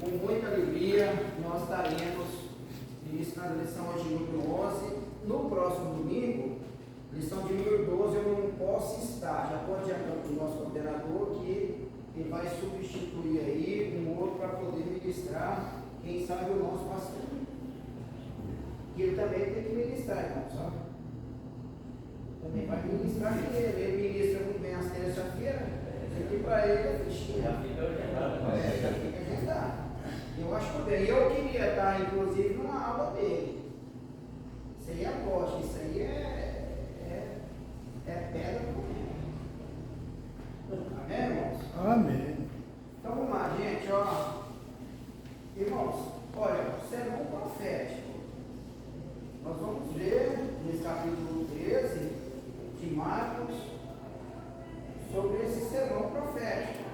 com muita alegria, nós estaremos ministrando a lição hoje número 11. No próximo domingo, lição de número 12, eu não posso estar. Já estou adiantando para o nosso coordenador que ele vai substituir aí um outro para poder ministrar, quem sabe o nosso pastor. Que ele também tem que ministrar, irmão, sabe? Também vai ministrar ele ministra muito bem às terça-feiras. Aqui para ele é fichinha. Já fica agendado. Eu acho que bem. Eu queria estar, inclusive, numa aula dele. Isso aí é lógico, isso aí é pedra por dentro. Amém, irmãos? Amém. Então vamos lá, gente, ó. Irmãos, olha, sermão profético. Nós vamos ver nesse capítulo 13 de Marcos sobre esse sermão profético.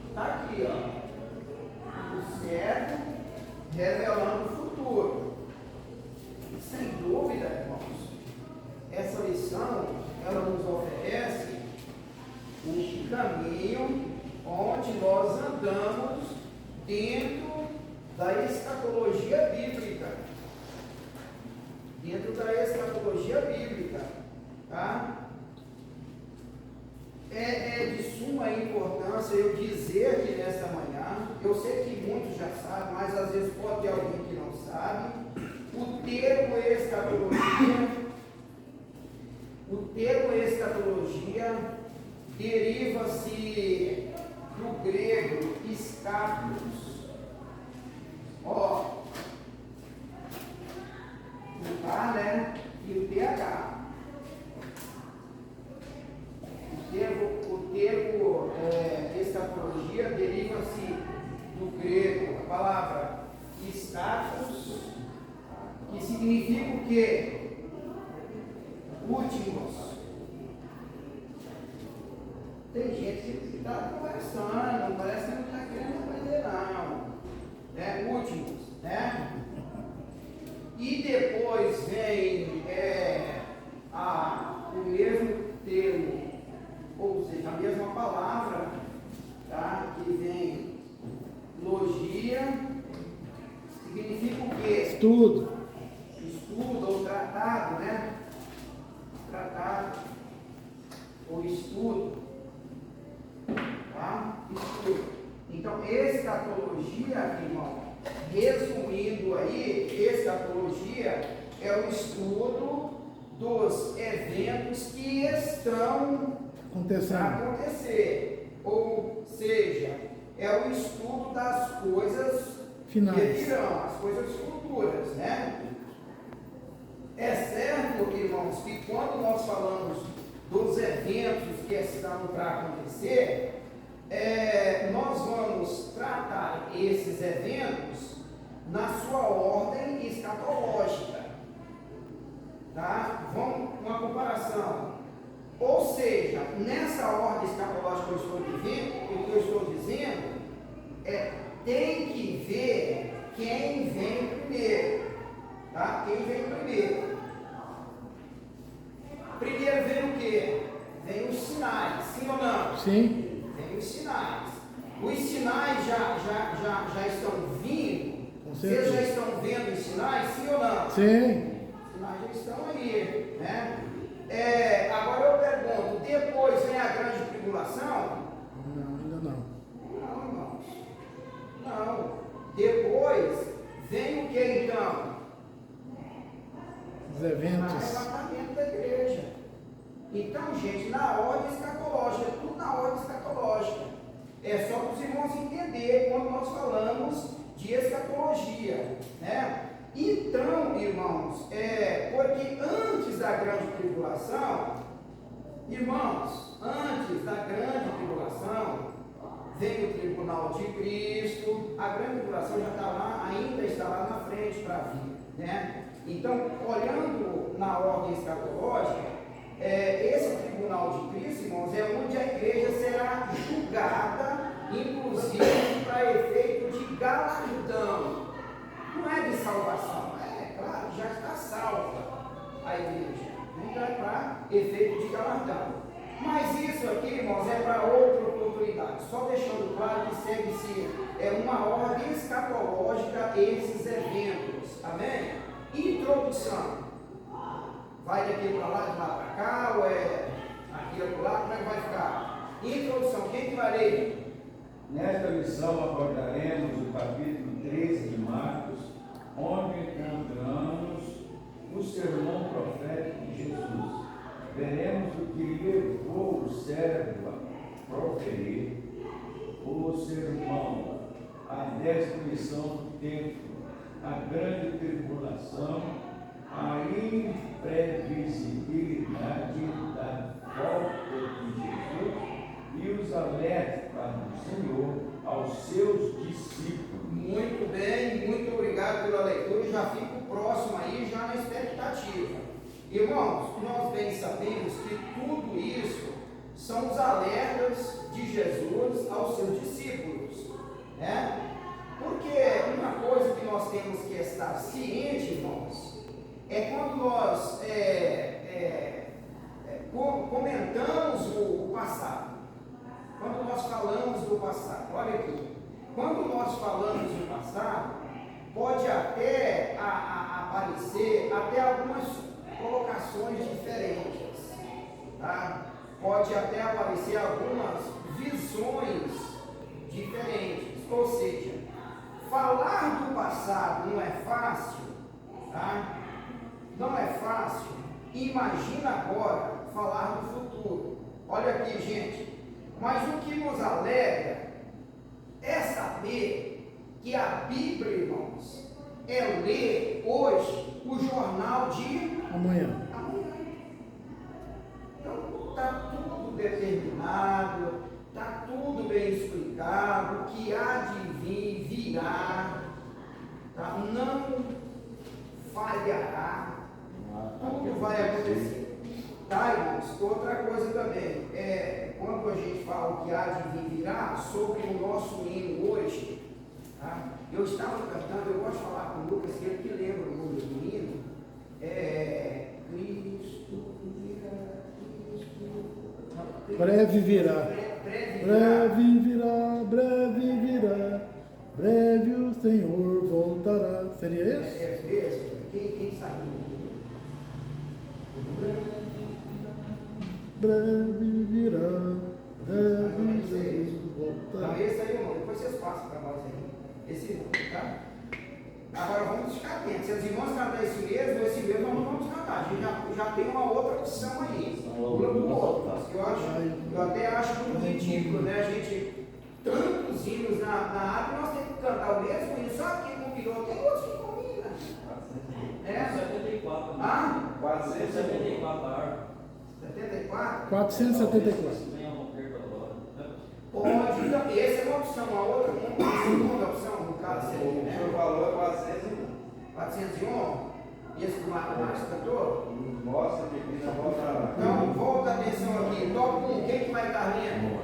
Está aqui, ó. O servo revelando o futuro. Sem dúvida, irmãos, essa lição ela nos oferece um caminho onde nós andamos dentro da escatologia bíblica. Dentro da escatologia bíblica, tá? É de suma importância eu dizer aqui nesta manhã, eu sei que muitos já sabem, mas às vezes pode ter alguém que não sabe, o termo escatologia deriva-se do grego escatos. Ó, o A, né? E o TH. O termo escatologia deriva-se do grego, a palavra status, que significa o quê? Últimos. Tem gente que está conversando, parece que não está querendo aprender não. Últimos, né? E depois vem o mesmo termo, ou seja, a mesma palavra, tá? Que vem logia, significa o quê? Estudo ou tratado, né? Tratado ou estudo, tá? Estudo. Então, escatologia, irmão, resumindo aí, escatologia é o estudo dos eventos que estão a acontecer, ou seja, é o estudo das coisas finais, que virão, as coisas futuras, né? É certo, irmãos, que quando nós falamos dos eventos que estão para acontecer, nós vamos tratar esses eventos na sua ordem escatológica, tá? Vamos uma comparação, ou seja, nessa ordem escatológica que eu estou dizendo, tem que ver quem vem primeiro, tá? Quem vem primeiro? Primeiro vem o quê? Vem os sinais, sim ou não? Sim. Vem os sinais. Os sinais já estão vindo? Vocês já estão vendo os sinais, sim ou não? Sim. Os sinais já estão aí, né? Agora eu pergunto, depois vem a grande tribulação? Não, ainda não. Não, irmãos. Não. Depois vem o que então? Os eventos. Arrebatamento da igreja. Então, gente, na ordem escatológica, tudo na ordem escatológica. É só para os irmãos entenderem quando nós falamos de escatologia, né? Então, irmãos, porque antes da grande tribulação, irmãos, antes da grande tribulação, vem o tribunal de Cristo, a grande tribulação já está lá, ainda está lá na frente para vir, né? Então, olhando na ordem escatológica, esse tribunal de Cristo, irmãos, é onde a igreja será julgada, inclusive para efeito de galardão. Não é de salvação, claro, já está salva a igreja, então é para efeito de galardão. Mas isso aqui, irmãos, é para outra oportunidade. uma ordem escatológica esses eventos. Amém? Introdução. Vai daqui para lá, de lá para cá, ou é aqui ou lá, como é que vai ficar? Introdução, quem que vai ler? Nesta lição abordaremos o capítulo 13 de Marcos, onde encontramos o sermão profético de Jesus. Veremos o que levou o servo a proferir o sermão, a destruição do templo, a grande tribulação, a imprevisibilidade da volta de Jesus e os alertas do Senhor aos seus discípulos. Muito bem, muito obrigado pela leitura. Já fico próximo aí, já na expectativa. Irmãos, nós bem sabemos que tudo isso são os alertas de Jesus aos seus discípulos, né? Porque uma coisa que nós temos que estar cientes, irmãos, é quando nós comentamos o passado, quando nós falamos do passado. Olha aqui, quando nós falamos do passado, pode até aparecer até algumas colocações diferentes, tá? Pode até aparecer algumas visões diferentes, ou seja, falar do passado não é fácil, tá? Não é fácil. Imagina agora falar do futuro. Olha aqui, gente. Mas o que nos alegra é saber que a Bíblia, irmãos, é ler hoje o jornal de amanhã. Então está tudo determinado, está tudo bem explicado, o que há de vir, virá, tá? Não falhará, tudo vai acontecer. Tá, irmãos? Outra coisa também, quando a gente fala o que há de vir, virá, sobre o nosso hino hoje, tá? Eu estava cantando, eu gosto de falar com o Lucas, que ele que lembra o nome do hino, Cristo virá, Cristo. Breve virá. Breve virá, breve virá. Breve o Senhor voltará. Seria esse? É mesmo? Quem sabe? Breve virá, breve Jesus voltará. Não, esse aí, irmão, depois vocês passam para nós aí. Esse não, tá? Agora vamos ficar atentos. Se as irmãs cantarem esse mesmo nós não vamos cantar. A gente já tem uma outra opção aí. Pula pro outro. Eu até acho muito ridículo, né? A gente, tantos hinos na água, nós temos que cantar o mesmo hino, só que combinou, tem outros que combinam. 74. Ah? 474 a árvore. 74? 474. Pode, então, essa é uma opção. A outra, a segunda opção, no caso, seria, O né? seu valor é 401. 401? E esse do matemática, cantor? Mostra que aqui na volta lá. Então, volta a atenção aqui. Top 1, quem que vai estar lendo?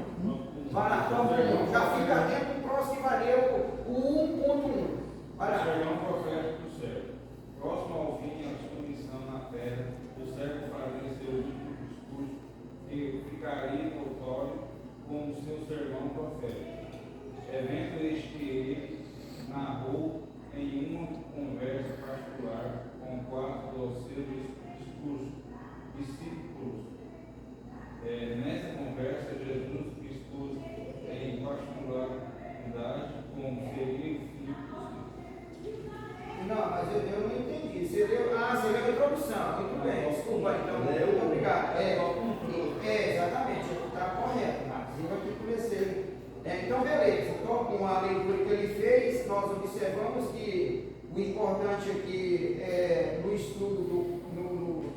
Vai lá, top 1. Já fica atento o próximo que vai ler o 1.1. Vai lá. Sermão profético do servo. Próximo ao fim, a sua missão na terra, o servo faria seu último discurso e ficaria notório com o seu sermão profético. Evento este que ele narrou em uma conversa particular com 4 dos seus discípulos. Nessa conversa, Jesus expôs em particularidade como seria o fim do ciclo. Não, mas eu não entendi. Você leu a introdução. Muito bem, desculpa, então. Muito obrigado. Exatamente, está correto, Marcos. Eu aqui comecei. Então, beleza. Então, com a leitura que ele fez, nós observamos que o importante aqui no estudo,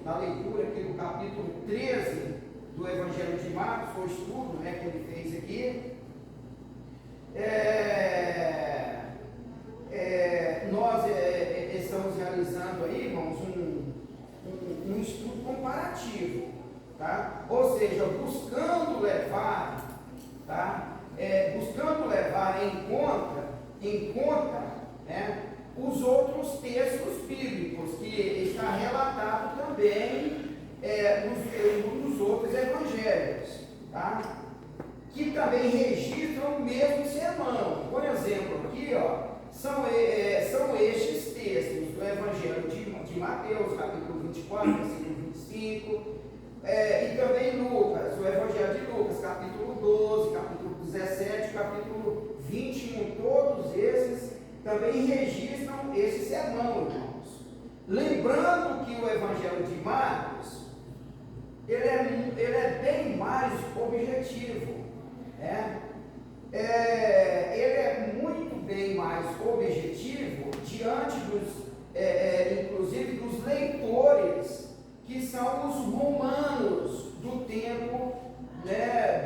na leitura aqui do capítulo 13 do Evangelho de Marcos, foi o estudo, né, que ele fez aqui. Nós estamos realizando aí, irmãos, um estudo comparativo, tá? Ou seja, buscando levar, tá? Buscando levar em conta, né, os outros textos bíblicos que está relatado também nos outros evangelhos, tá? que também registram o mesmo sermão. Por exemplo, aqui, ó, são estes textos do Evangelho de Mateus, capítulo 24, versículo 25, e também Lucas, o Evangelho de Lucas, capítulo 12, capítulo 17, capítulo 21, todos esses também registram esse sermão, irmãos. Lembrando que o Evangelho de Marcos, ele é bem mais objetivo, né? Ele é muito bem mais objetivo diante inclusive dos leitores, que são os romanos do tempo, né,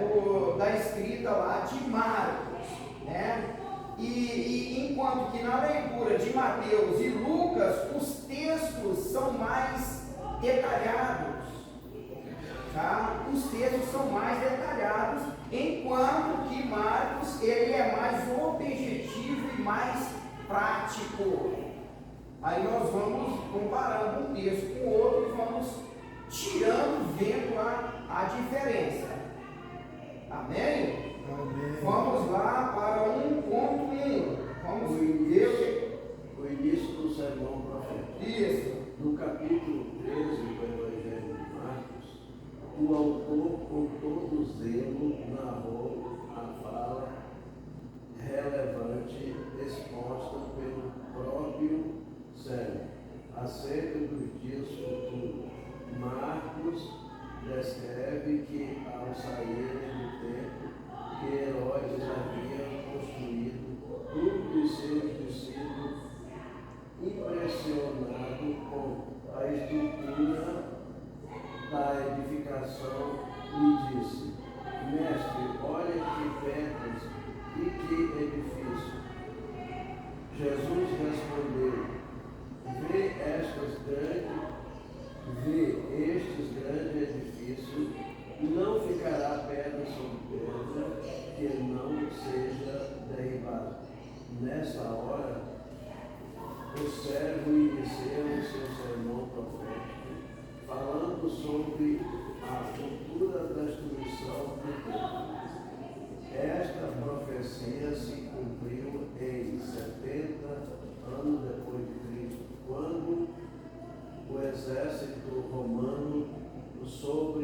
da escrita lá de Marcos, né? E enquanto que na leitura de Mateus e Lucas, os textos são mais detalhados, tá? Os textos são mais detalhados, enquanto que Marcos, ele é mais objetivo e mais prático. Aí nós vamos comparando um texto com o outro e vamos vendo a diferença. Amém? Amém. Vamos lá para 1.1. Vamos ver O início do sermão profético. isso. No capítulo 13 do Evangelho de Marcos, o autor, com todo zelo, narrou a fala relevante exposta pelo próprio céu acerca dos dias futuros. Marcos descreve que, ao saírem do templo que Herodes havia construído, um de seus discípulos, impressionado com a estrutura da edificação, lhe disse: Mestre, olha que pedras e que edifício. Jesus respondeu: Vê estes grandes edifícios, não ficará pedra sobre pedra que não seja derribada. Nessa hora, o servo iniciou o seu sermão profético, falando sobre a futura destruição do templo. Esta profecia se cumpriu em 70 anos depois de Cristo, quando o exército romano, sob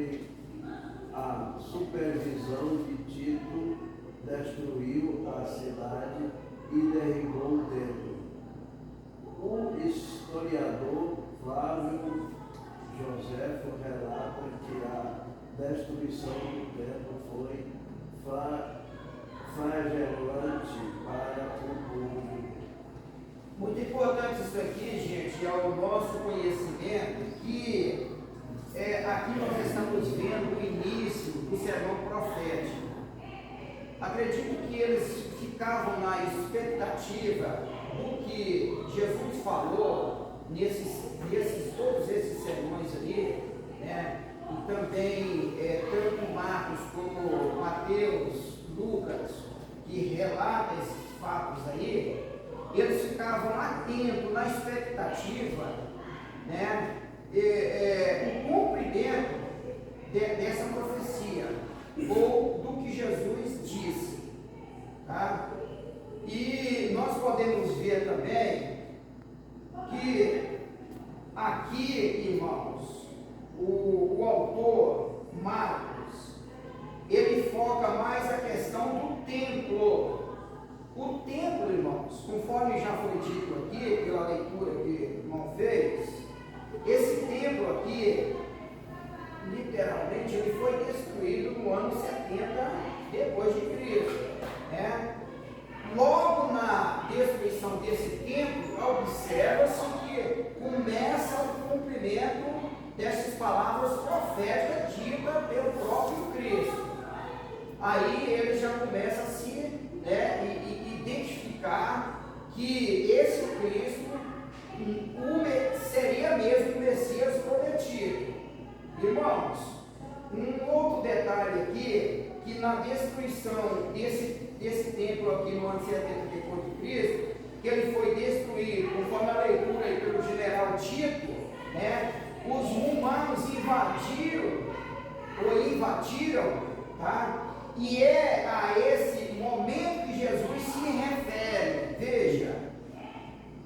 a supervisão de Tito, destruiu a cidade e derribou o templo. O historiador Flávio Joséfo relata que a destruição do templo foi flagelante para o povo. Muito importante isso aqui, gente, é o nosso conhecimento, que aqui nós estamos vendo o início do sermão profético. Acredito que eles ficavam na expectativa do que Jesus falou todos esses sermões ali, né? E também tanto Marcos como Mateus, Lucas, que relata esses fatos aí, eles ficavam atentos na expectativa, né? O cumprimento dessa profecia, ou do que Jesus disse, tá? E nós podemos ver também que aqui, irmãos, o autor Marcos, ele foca mais a questão do templo. O templo, irmãos, conforme já foi dito aqui, pela leitura que o irmão fez, esse templo aqui, literalmente, ele foi destruído no ano 70 depois de Cristo, né? Logo na destruição desse templo, observa-se que começa o cumprimento dessas palavras proféticas ditas pelo próprio Cristo. Aí ele já começa a se identificar que esse Cristo seria mesmo o Messias prometido. Irmãos, um outro detalhe aqui, que na destruição desse templo aqui no ano 70 depois de Cristo, que ele foi destruído, conforme a leitura aí pelo general Tito, né? Os romanos invadiram, tá? E é a esse momento que Jesus se refere. Veja,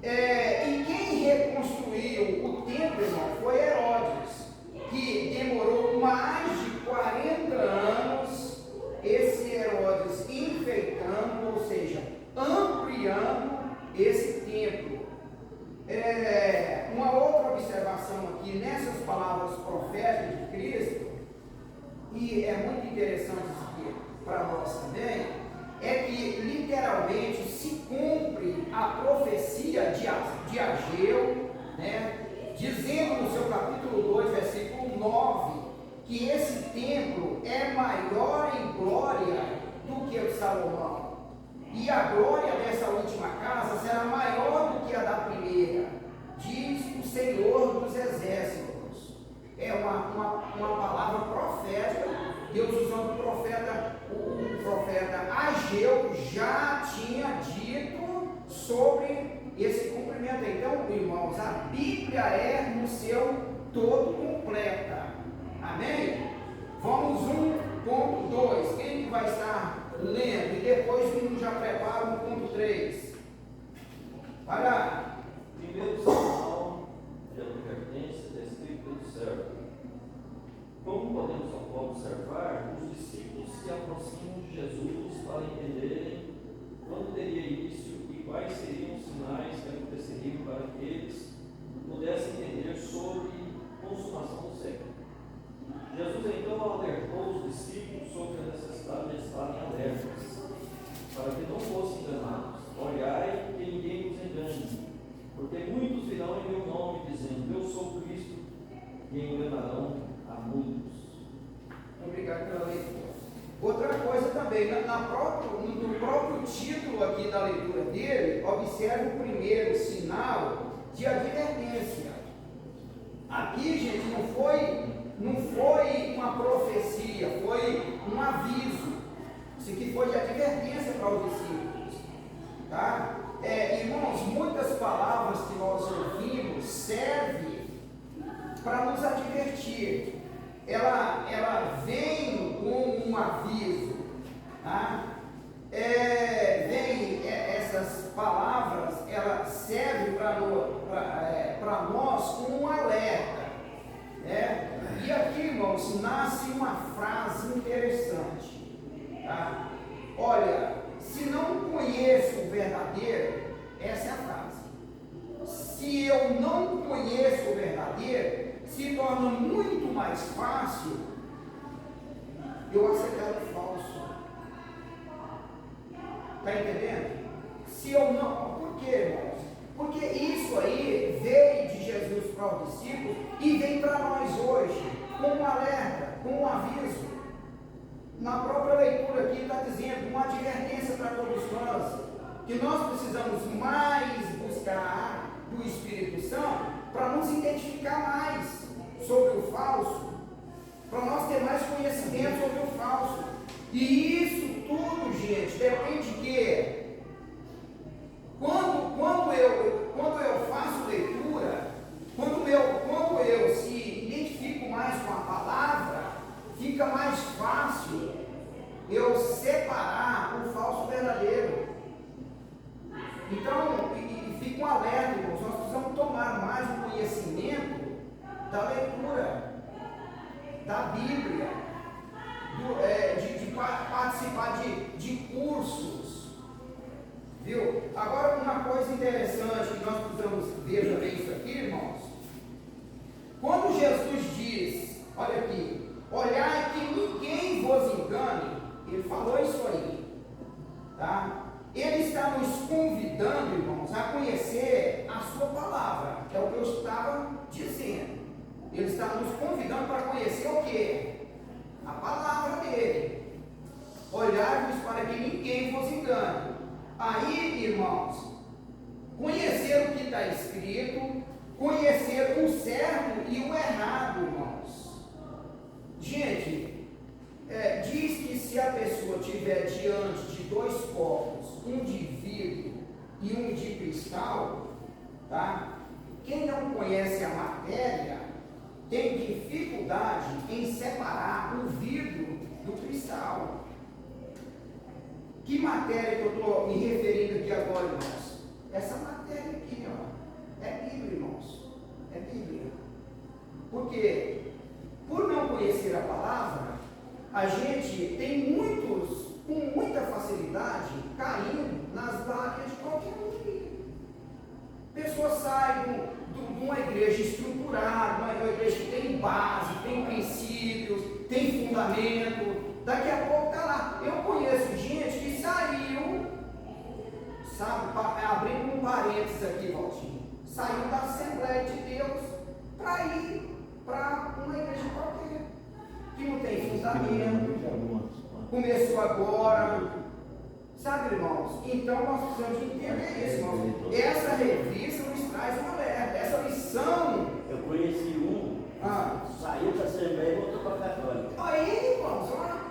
e quem reconstruiu o templo, irmão, foi Herodes, que demorou mais de 40 anos, esse Herodes enfeitando, ou seja, ampliando esse templo. Uma outra observação aqui, nessas palavras proféticas de Cristo, e é muito interessante isso aqui para nós também, é que literalmente se cumpre a profecia de Ageu, né, dizendo no seu capítulo 2, versículo 9, que esse templo é maior em glória do que o de Salomão. E a glória dessa última casa será maior do que a da primeira, diz o Senhor dos Exércitos. É uma palavra profética. Deus, usando o profeta Ageu, já tinha dito sobre esse cumprimento. Então, irmãos, a Bíblia é no seu todo completa. Amém? Vamos 1.2. Quem que vai estar lendo? E depois o já prepara 1.3. Vai lá. Primeiro sinal de advertência descrito do servo. Como podemos observar, os discípulos se aproximam de Jesus para entenderem quando teria início e quais seriam os sinais que aconteceriam para que eles pudessem entender sobre consumação do século. Jesus então alertou os discípulos sobre a necessidade de estarem alertas, para que não fossem enganados. Olhai que ninguém os engane, porque muitos virão em meu nome, dizendo, eu sou Cristo, e enganarão a muitos. Obrigado pela leitura. Outra coisa também, no próprio título aqui da leitura dele, observe o primeiro sinal de advertência. Aqui, gente, não foi uma profecia, foi um aviso. Isso aqui foi de advertência para os discípulos. Tá? Irmãos, muitas palavras que nós ouvimos servem para nos advertir. Ela vem com um aviso. Tá? Essas palavras, ela serve para nós como um alerta. E aqui, irmãos, nasce uma frase interessante. Tá? Olha, se não conheço o verdadeiro, essa é a frase. Se eu não conheço o verdadeiro, se torna muito mais fácil eu aceitar o falso. Está entendendo? Se eu não. Por quê, irmãos? Porque isso aí veio de Jesus para os discípulos e vem para nós hoje, como um alerta, como um aviso. Na própria leitura aqui está dizendo uma advertência para todos nós, que nós precisamos mais buscar do Espírito Santo para nos identificar mais sobre o falso, para nós ter mais conhecimento sobre o falso. E isso tudo, gente, depende que quando eu faço leitura, quando eu se identifico mais com a palavra, fica mais fácil eu separar o falso verdadeiro. Então, fica um alerta, irmãos, nós precisamos tomar mais o conhecimento da leitura, da Bíblia, de participar de cursos, viu? Agora, uma coisa interessante que nós precisamos ver também isso aqui, irmãos. Quando Jesus diz, olha aqui, olhai que ninguém vos engane, ele falou isso aí, tá? Ele está nos convidando, irmãos, a conhecer a sua palavra, que é o que eu estava dizendo. Ele está nos convidando para conhecer o quê? A palavra dele. Olhai-vos para que ninguém vos engane. Aí, irmãos, conhecer o que está escrito, conhecer o certo e o errado, irmãos. Gente, diz que se a pessoa estiver diante de dois copos, um de vidro e um de cristal, tá? Quem não conhece a matéria tem dificuldade em separar o vidro do cristal. Que matéria que eu estou me referindo aqui agora, irmãos? Essa matéria aqui, ó, é Bíblia, irmãos. É Bíblia. Porque, por não conhecer a palavra, a gente tem muitos, com muita facilidade, caindo nas lábias de qualquer um. Pessoas saem de uma igreja estruturada, uma igreja que tem base, tem princípios, tem fundamento. Daqui a pouco está lá. Eu conheço gente que saiu, sabe, abrindo um parênteses aqui, Valtinho, saiu da Assembleia de Deus para ir para uma igreja qualquer, que não tem fundamento, começou agora. Sabe, irmãos? Então nós precisamos de entender isso, irmãos. Essa revista nos traz um alerta. Essa lição. Eu conheci um, saiu da Assembleia e voltou para a Católica. Aí, irmãos, olha.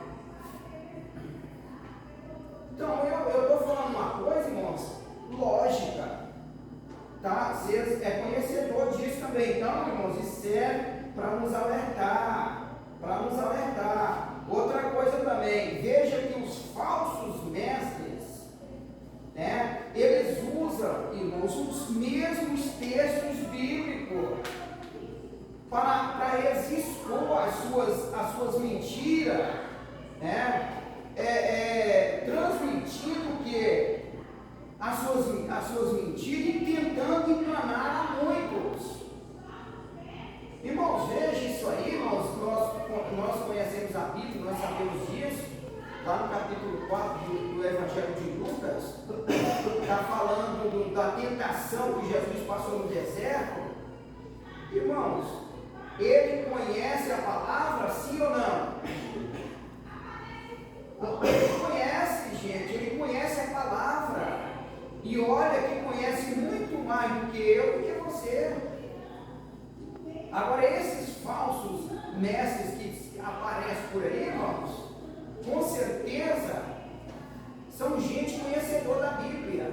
Então eu estou falando uma coisa, irmãos, lógica. Tá? Você é conhecedor disso também. Então, irmãos, isso serve para nos alertar. Para nos alertar. Outra coisa também, veja que os falsos mestres, né, eles usam, irmãos, os mesmos textos bíblicos para eles expor as suas mentiras, né, transmitindo o quê? As suas mentiras e tentando enganar a muitos. Irmãos, veja isso aí, irmãos, nós conhecemos a Bíblia, nós sabemos disso, lá no capítulo 4 do Evangelho de Lucas, está falando da tentação que Jesus passou no deserto. Irmãos, ele conhece a palavra, sim ou não? Ele conhece, gente, ele conhece a palavra, e olha que conhece muito mais do que eu e que você. Agora, esses falsos mestres que aparecem por aí, irmãos, com certeza são gente conhecedora da Bíblia.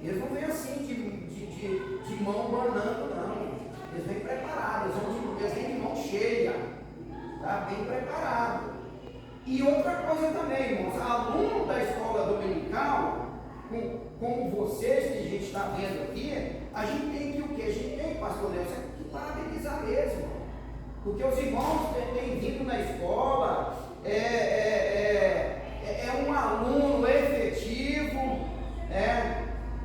Eles não vêm assim de mão banando, não. Eles vêm preparados, eles vêm de mão cheia, tá? Bem preparado. E outra coisa também, irmãos, aluno da escola dominical, como vocês que a gente está vendo aqui, a gente tem que o quê? A gente tem, pastor Nelson, que parabenizar mesmo. Porque os irmãos têm vindo na escola, é um aluno efetivo,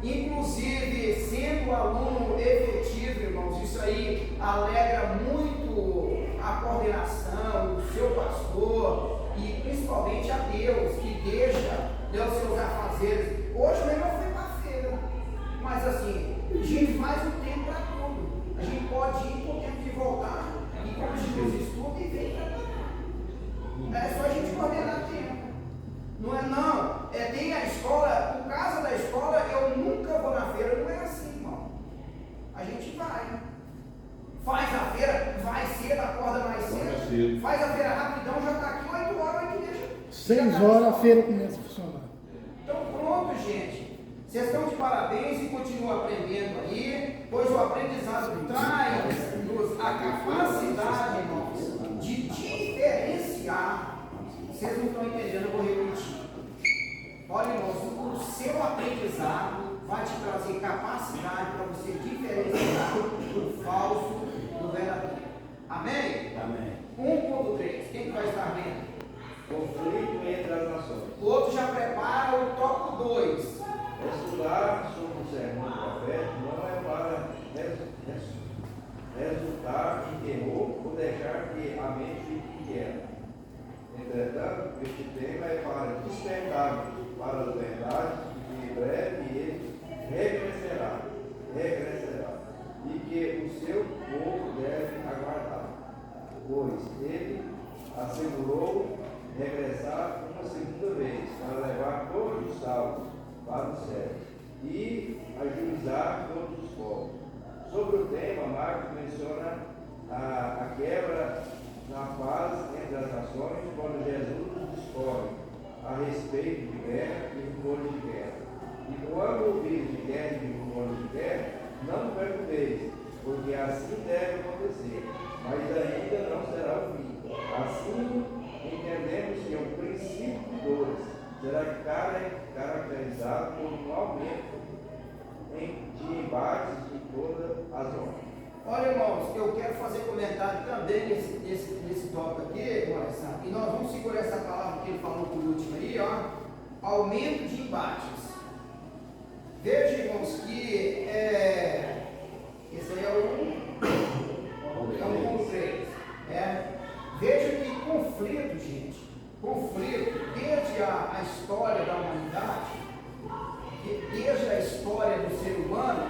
inclusive sendo aluno efetivo, irmãos, isso aí alegra muito a coordenação do seu pastor e principalmente a Deus, que deixa os seus afazeres. Hoje mesmo eu fui para a feira, mas assim, a gente faz um tempo para tudo. A gente pode ir com o tempo de voltar e corrigir os estudos e vem para cá. É só a gente coordenar tempo. Não é não. Tem a escola, por causa da escola, eu nunca vou na feira, não é assim, irmão. A gente vai. Faz a feira, vai cedo, acorda mais cedo. Faz a feira rapidão, já está aqui 8 horas, 8 h 6 horas a feira começa a funcionar. Então pronto, gente. Vocês estão de parabéns e continuam aprendendo aí, pois o aprendizado traz-nos a capacidade, irmãos, de diferenciar. Vocês não estão entendendo, eu vou repetir. Olha, irmãos, o seu aprendizado vai te trazer capacidade para você diferenciar o falso do verdadeiro. Amém? Amém. 1.3, quem vai estar vendo? Conflito entre as nações. O outro já prepara o tópico 2. Estudar sobre o sermão profético não é para resultar em terror ou deixar que a mente fique quieta. Entretanto, este tema é para despertar para as verdades que em breve ele regressará, e que o seu povo deve aguardar, pois ele assegurou regressar uma segunda vez para levar todos os salvos para o céu e ajuizar todos os povos. Sobre o tema, Marcos menciona a quebra na paz entre as nações quando Jesus nos discorre a respeito de guerra e rumores de guerra. E quando ouvis de guerra e rumores de guerra, não pergunteis, porque assim deve acontecer, mas ainda não será o fim. Assim entendemos que é o princípio de dores, será caracterizado por um aumento de embates de todas as ordens. Olha, irmãos, eu quero fazer comentário também nesse tópico aqui, irmão Alessandro, e nós vamos segurar essa palavra que ele falou por último aí, ó, aumento de embates. Veja, irmãos, que esse aí é um conflito. Veja que conflito, gente, desde a história da humanidade, desde a história do ser humano,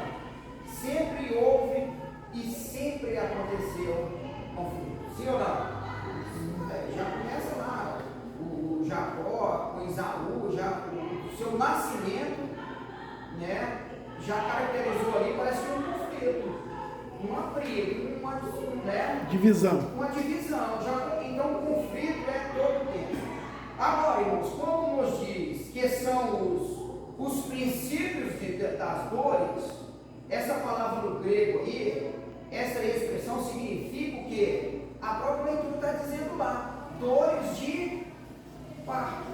sempre houve e sempre aconteceu conflito. Sim ou não? Já começa lá, o Jacó, o Isaú, o seu nascimento, né, já caracterizou ali, parece que um conflito, uma briga, Divisão. uma divisão. Então o conflito é todo o tempo. Agora, irmãos, quando nos diz que são os princípios das dores, essa palavra no grego aí, essa expressão significa o quê? A própria leitura está dizendo lá, dores de parto.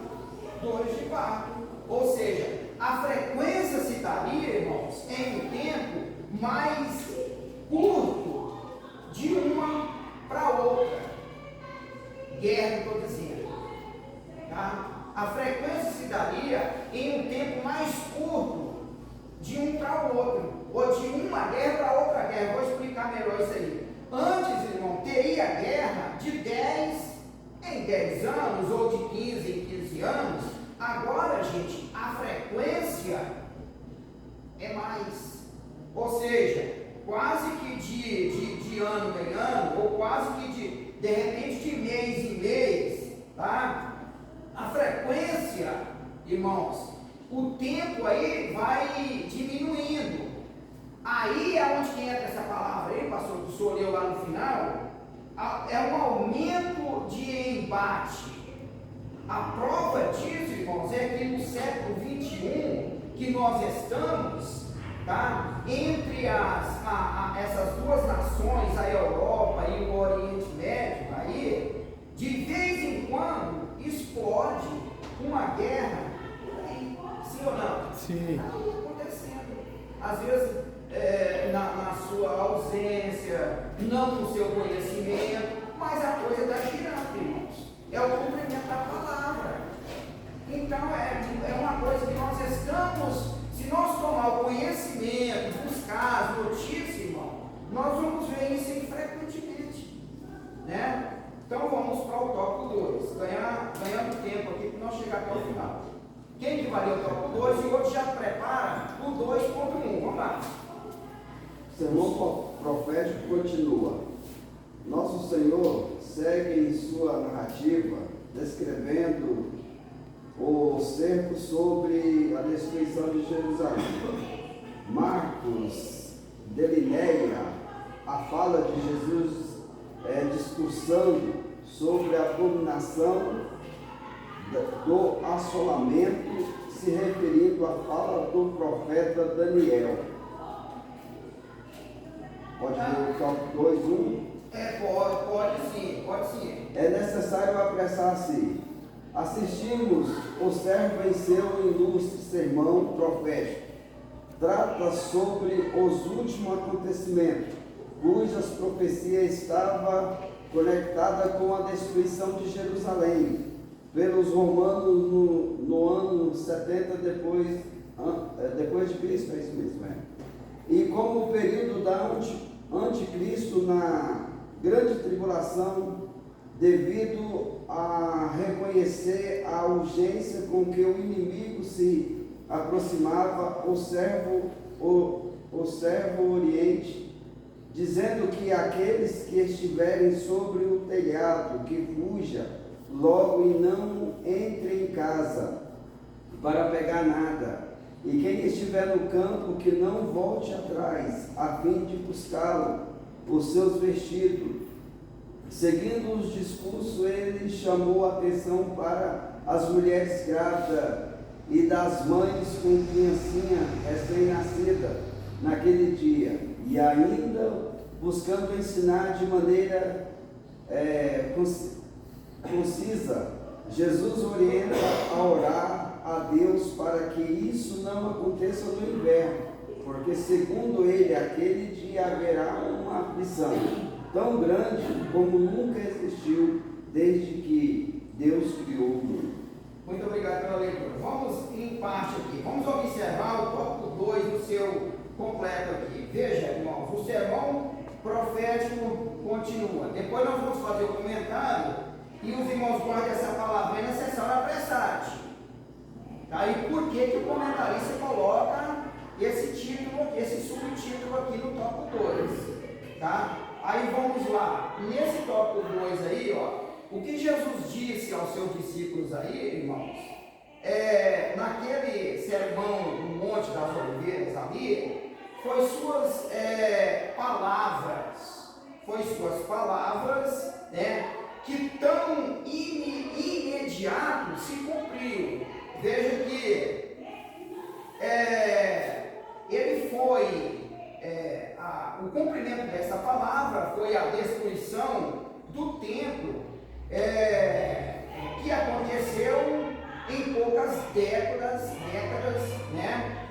Dores de parto. Ou seja, a frequência se daria, irmãos, em um tempo mais curto de uma para outra. Guerra, estou dizendo. Tá? A frequência se daria em um tempo mais curto de um para o outro, ou de uma guerra para outra guerra. Vou explicar melhor isso aí. Antes, irmão, teria guerra de 10 em 10 anos, ou de 15 em 15 anos. Agora, gente, a frequência é mais. Ou seja, quase que de ano em ano, ou quase que de repente de mês em mês, tá? A frequência, irmãos, o tempo aí vai diminuindo. Aí é onde que entra essa palavra aí, pastor, que o senhor leu lá no final, é um aumento de embate. A prova disso, irmãos, é que no século 21 que nós estamos, tá? Entre essas duas nações, a Europa e o Oriente Médio, aí, de vez em quando explode uma guerra aí, sim ou não? Sim. Está acontecendo. Às vezes, na sua ausência, não no seu conhecimento, mas a coisa está girando, irmãos. É o cumprimento da palavra. Então, é uma coisa que nós estamos, se nós tomar o conhecimento, buscar as notícias, irmão, nós vamos ver isso frequentemente, né? Então, vamos para o tópico 2, ganhando tempo aqui para nós chegar até o final. Quem que vai ler o tópico 2 e o outro já prepara o 2.1, vamos lá. O sermão profético continua. Nosso Senhor segue em sua narrativa descrevendo o cerco sobre a destruição de Jerusalém. Marcos de Linéia, a fala de Jesus discursando sobre a abominação do assolamento, se referindo à fala do profeta Daniel. Pode ler o tópico 2:1? Pode sim. É necessário apressar-se. Assistimos o servo em seu ilustre sermão profético. Trata sobre os últimos acontecimentos, cujas profecias estavam conectadas com a destruição de Jerusalém pelos romanos no ano 70 depois de Cristo, é isso mesmo, E como o período da anticristo na grande tribulação, devido a reconhecer a urgência com que o inimigo se aproximava, o servo oriente, dizendo que aqueles que estiverem sobre o telhado, que fuja logo e não entre em casa para pegar nada, e quem estiver no campo que não volte atrás, a fim de buscá-lo, os seus vestidos. Seguindo os discursos, ele chamou a atenção para as mulheres grávidas e das mães com criancinha recém-nascida naquele dia, e ainda buscando ensinar de maneira concisa, Jesus orienta a orar a Deus para que isso não aconteça no inverno, porque segundo ele, aquele dia haverá uma aflição tão grande como nunca existiu desde que Deus criou o mundo. Muito obrigado pela leitura. Vamos em parte aqui. Vamos observar o tópico 2 do seu completo aqui. Veja, irmãos, o sermão profético continua. Depois nós vamos fazer o comentário e os irmãos guardem essa palavra, é necessário apressar-te. Tá? E por que o comentarista coloca esse título aqui, esse subtítulo aqui no tópico 2? Tá? Aí vamos lá. Nesse tópico 2 aí, ó, o que Jesus disse aos seus discípulos aí, irmãos, naquele sermão no Monte das Oliveiras ali, foi suas palavras, né, que tão imediato se cumpriu. Veja que ele foi, o cumprimento dessa palavra foi a destruição do templo, que aconteceu em poucas décadas, né?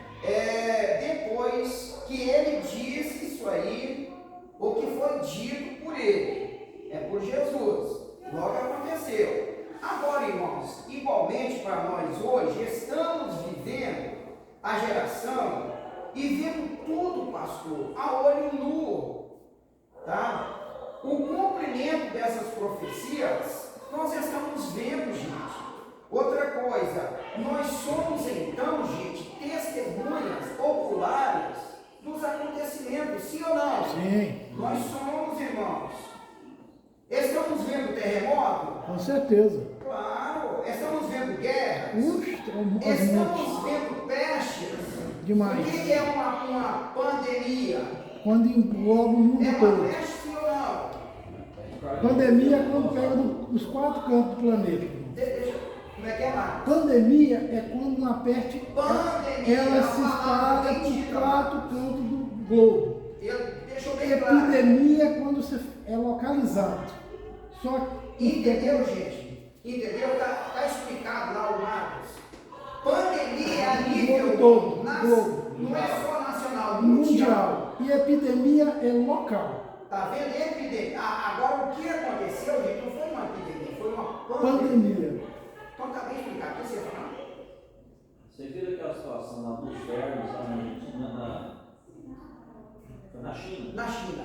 Depois que ele disse isso aí, o que foi dito por ele, por Jesus, logo aconteceu. Agora, irmãos, igualmente para nós hoje, estamos vivendo a geração e vendo tudo, pastor, a olho nu, tá? O cumprimento dessas profecias, nós estamos vendo, gente. Outra coisa, nós somos então, gente, testemunhas oculares dos acontecimentos, sim ou não? Sim. Nós somos, irmãos. Estamos vendo terremoto? Com certeza. Claro. Estamos vendo guerras? Estamos vendo pestes? Demais. O que é uma pandemia? Quando engloba o mundo É uma todo. peste, sim ou não? Pandemia é quando pega nos 4 cantos do planeta. Como é que é lá? Pandemia é quando uma peste Pandemia, ela se espalha por 4 cantos do globo. Deixa eu bem claro. Epidemia é quando você é localizado. Só que Entendeu, gente? Entendeu? Está explicado lá o Marcos. Pandemia é a nível todo, globo. Não é só nacional, mundial. E epidemia é local. Tá vendo? Epidemia. Agora, o que aconteceu, gente, não foi uma epidemia, foi uma pandemia. Então tá bem explicado. O que você fala? Você viu aquela situação lá dos vermes lá na China? Na China. Na China,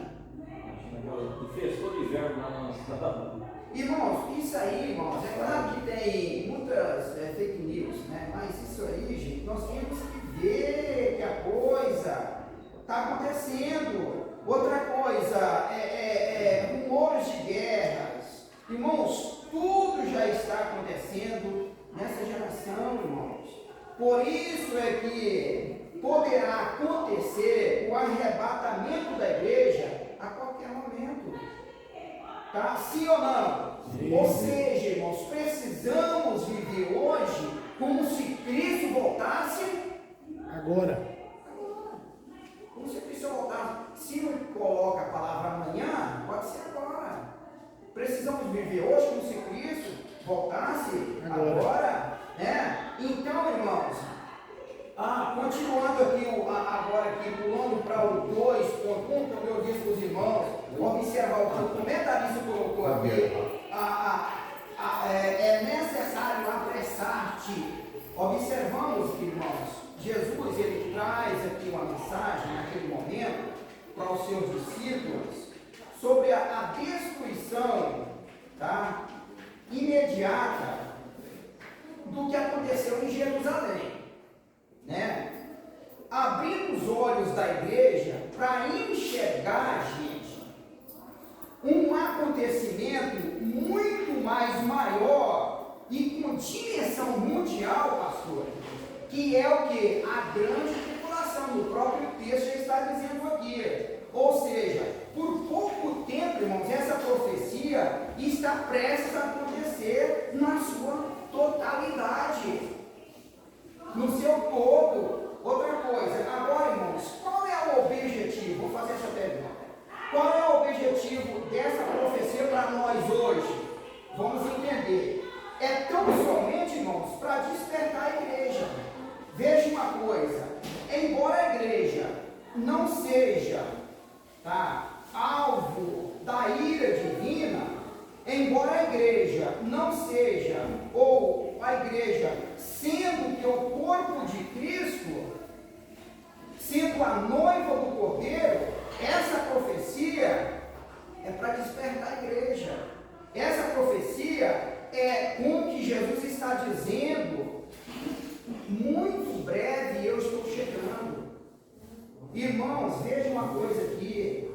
que fez todo inverno lá na cidade. Irmãos, isso aí, irmãos, é claro que tem muitas fake news, né? Mas isso aí, gente, nós temos que ver que a coisa está acontecendo. Outra coisa, rumores de guerras. Irmãos, tudo já está acontecendo nessa geração, irmãos. Por isso é que poderá acontecer o arrebatamento da igreja a qualquer momento. Tá? Sim ou não? Sim. Ou seja, irmãos, precisamos viver hoje como se Cristo voltasse agora. Como se Cristo voltasse. Se não coloca a palavra amanhã, pode ser agora. Precisamos viver hoje como se Cristo voltasse agora, né? Então, irmãos, continuando aqui, agora aqui, pulando para o 2.1, como eu disse para os irmãos, observar o que o comentarista colocou aqui, é necessário apressar-te. Observamos, irmãos, Jesus, ele traz aqui uma mensagem, naquele momento, para os seus discípulos, sobre a destruição, tá, imediata do que aconteceu em Jerusalém, né? Abrindo os olhos da igreja para enxergar, gente, um acontecimento muito mais maior e com dimensão mundial, pastor, que é o que? A grande tribulação, no próprio texto já está dizendo aqui. Ou seja, por pouco tempo, irmãos, essa profecia está prestes a acontecer na sua totalidade, no seu todo. Outra coisa, agora, irmãos, qual é o objetivo? Vou fazer essa pergunta. Qual é o objetivo dessa profecia para nós hoje? Vamos entender. É tão somente, irmãos, para despertar a igreja. uma coisa, embora a igreja não seja, tá, alvo da ira divina, embora a igreja não seja, ou a igreja sendo que o corpo de Cristo, sendo a noiva do Cordeiro, essa profecia é para despertar a igreja. Essa profecia é como que Jesus está dizendo, muito breve eu estou chegando. Irmãos, veja uma coisa aqui,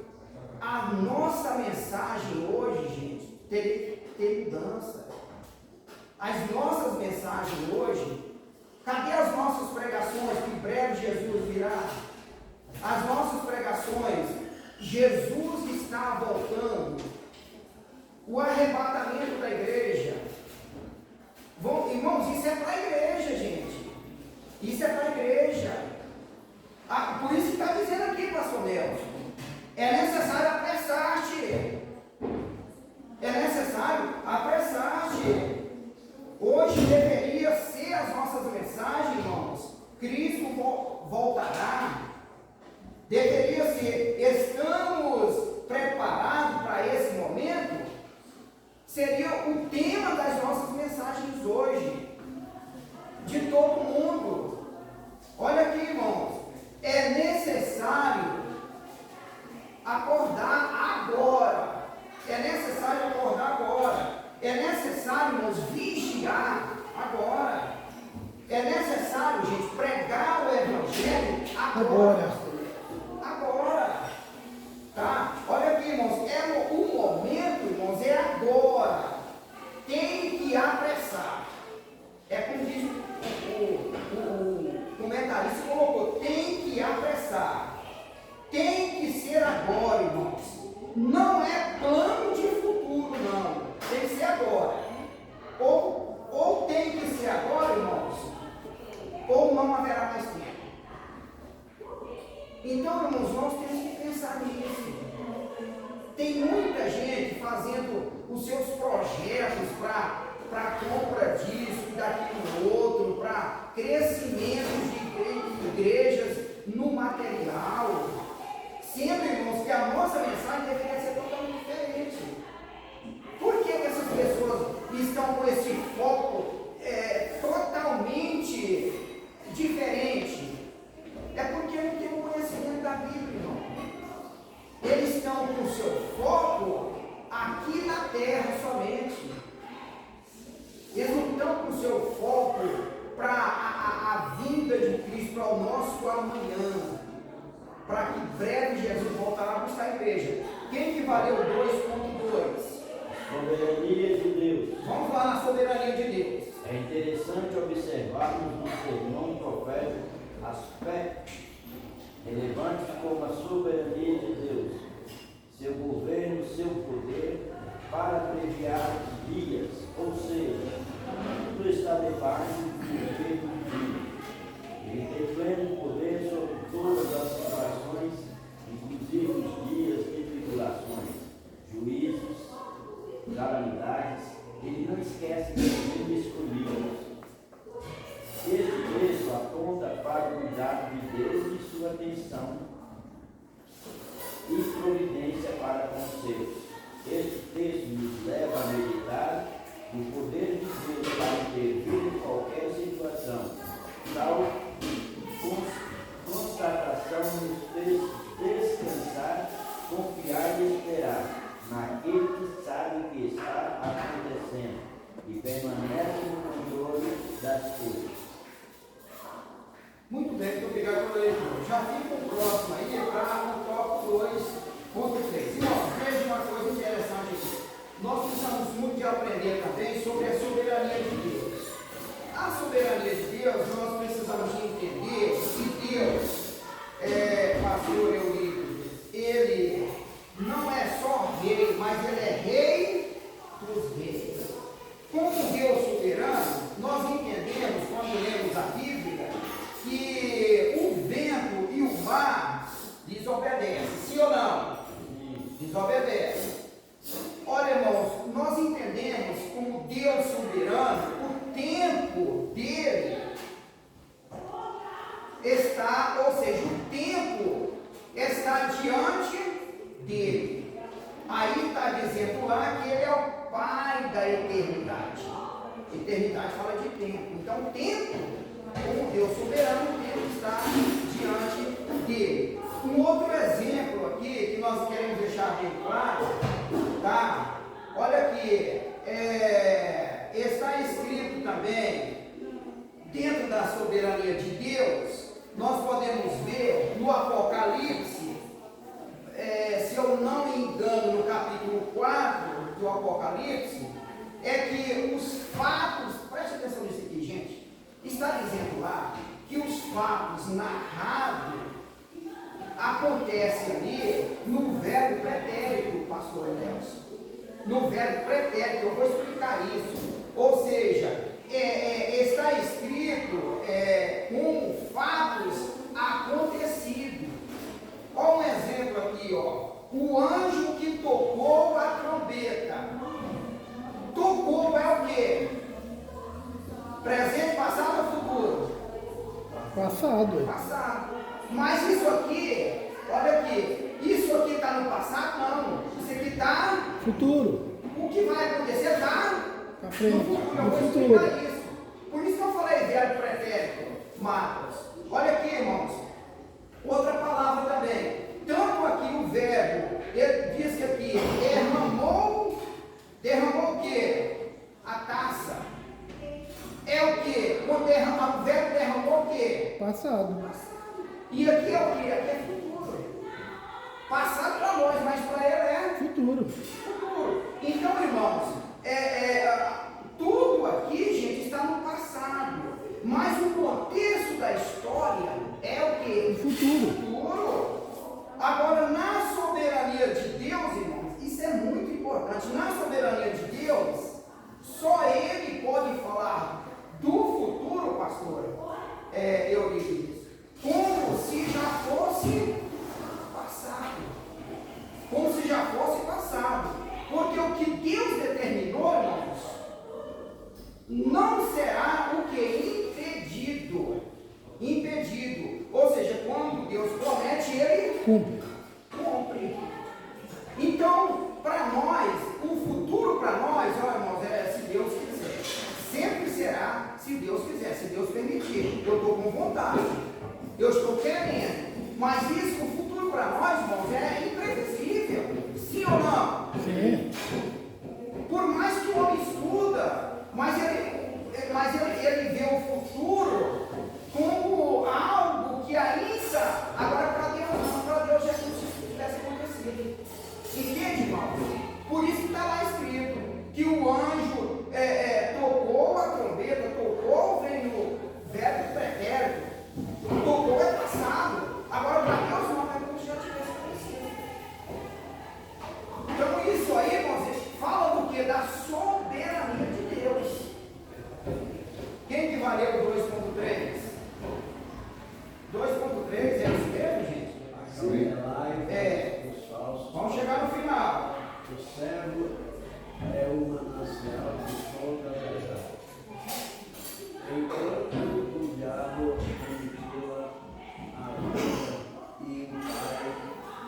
a nossa mensagem hoje, gente, tem mudança. As nossas mensagens hoje, cadê as nossas pregações que breve Jesus virá? As nossas pregações, Jesus está voltando. O arrebatamento da igreja. Irmãos, isso é para a igreja, gente. Isso é para a igreja. Por isso que está dizendo aqui, pastor Nelson, é necessário apressar-te. É necessário apressar-te. Hoje deveria ser as nossas mensagens, irmãos. Cristo voltará. Deveria ser, estamos preparados para esse momento? Seria o tema das nossas mensagens hoje, de todo mundo. Olha aqui, irmãos, é necessário acordar agora. É necessário acordar agora. É necessário, irmãos, vigiar agora. É necessário, gente, pregar o Evangelho agora. Agora. Tá? Olha aqui, irmãos, o momento, irmãos, é agora. Tem que apressar. É como diz o comentarista colocou, tem que apressar. Tem que ser agora, irmãos. Não é plano de futuro, não. Tem que ser agora. Ou tem que ser agora, irmãos, ou não haverá mais tempo. Então, irmãos, nós temos que pensar nisso. Tem muita gente fazendo os seus projetos para compra disso, daquilo outro, para crescimento de igrejas no material. Sendo, irmãos, que a nossa mensagem deveria ser totalmente diferente. Por que essas pessoas estão com esse foco totalmente diferente? É porque não tem o conhecimento da Bíblia, irmão. Eles estão com o seu foco aqui na terra somente. Eles não estão com o seu foco para a vinda de Cristo, para o nosso amanhã. Para que breve Jesus voltará a buscar a igreja. Quem que valeu 2.2? Soberania de Deus. Vamos lá na soberania de Deus. É interessante observarmos no sermão profético aspectos relevantes como a soberania de Deus, seu governo, seu poder para abreviar os dias, ou seja, tudo está debaixo do governo divino. Ele tem pleno poder sobre todas as situações, inclusive os dias de tribulações, juízos, calamidades. Ele não esquece de ser escolhido. Este texto aponta para o cuidado de Deus e sua atenção e providência para com os seus. Este texto nos leva a meditar no poder de Deus para intervir em qualquer situação. Tal constatação nos fez descansar, confiar e esperar naquele que sabe o que está acontecendo e permanece no controle das coisas. Muito bem, muito obrigado pela leitura. Já fica o próximo aí para o tópico 2.3. Irmãos, veja uma coisa interessante aqui. Nós precisamos muito de aprender também sobre a soberania de Deus. A soberania de Deus, nós precisamos de entender que Deus, pastor Eurico, ele não é só rei, mas ele é rei dos reis. Como Deus soberano, nós entendemos, quando lemos a Bíblia, que o vento e o mar desobedecem, sim ou não? Desobedecem. Olha, irmãos, nós entendemos como Deus soberano, o tempo dele está, ou seja, o tempo está diante dele. Aí está dizendo lá que ele é o Pai da eternidade. Eternidade fala de tempo. Então, o tempo, como Deus soberano, o tempo está diante dele. Um outro exemplo aqui que nós queremos deixar bem claro, tá? Olha aqui, está escrito também, dentro da soberania de Deus, nós podemos ver no Apocalipse, se eu não me engano, no capítulo 4 do Apocalipse, é que os fatos, preste atenção nisso aqui, gente, está dizendo lá que os fatos narrados acontecem ali no verbo pretérito, pastor Nelson. No verbo pretérito, eu vou explicar isso. Ou seja, está escrito como fatos acontecidos. Olha um exemplo aqui, ó. O anjo que tocou a trombeta. Tocou é o quê? Presente, passado ou futuro? Passado. Passado. Mas isso aqui, olha aqui, isso aqui está no passado? Não. Isso aqui está... Futuro. O que vai acontecer está Pra frente. no futuro. Eu No vou futuro. explicar isso. Por isso que eu falei verbo pretérito, Marcos. Olha aqui, irmãos. Outra palavra também. Tanto aqui o verbo, ele diz que aqui derramou o quê? A taça. É o quê? O verbo derramou o quê? Passado. E aqui é o quê? Aqui é futuro. Passado para nós, mas para ele é Futuro. futuro. Então, irmãos, tudo aqui, gente, está no passado. Mas o contexto da história é o quê? Futuro. Futuro. Agora, na soberania de Deus, irmãos, isso é muito importante. Na soberania de Deus, só Ele pode falar do futuro, pastor, Euridice, como se já fosse passado. Como se já fosse passado. Porque o que Deus determinou, irmãos, não será o que? Impedido. Ou seja, quando Deus promete, Ele cumpre. Então, para nós, o futuro para nós, ó, irmãos, se Deus quiser. Sempre será, se Deus quiser, se Deus permitir. Eu estou com vontade. Eu estou querendo. Mas isso, o futuro para nós, irmãos, é imprevisível. Sim ou não? Sim. Por mais que o homem estuda, mas ele vê o futuro como algo que ainda, agora para Deus já é como se tivesse acontecido. Entende, irmãos? Por isso que está lá escrito que o anjo tocou a trombeta, tocou vem no verbo pretérito, tocou é passado. Agora para Deus não é como se já tivesse acontecido. Então isso aí, irmãos, fala do que? Da soberania de Deus. Quem que valeu 2.3? 2.3 é isso mesmo, gente? Vamos chegar no final. O servo é o manancial de toda a verdade. Enquanto o diabo manipula a vida e o pai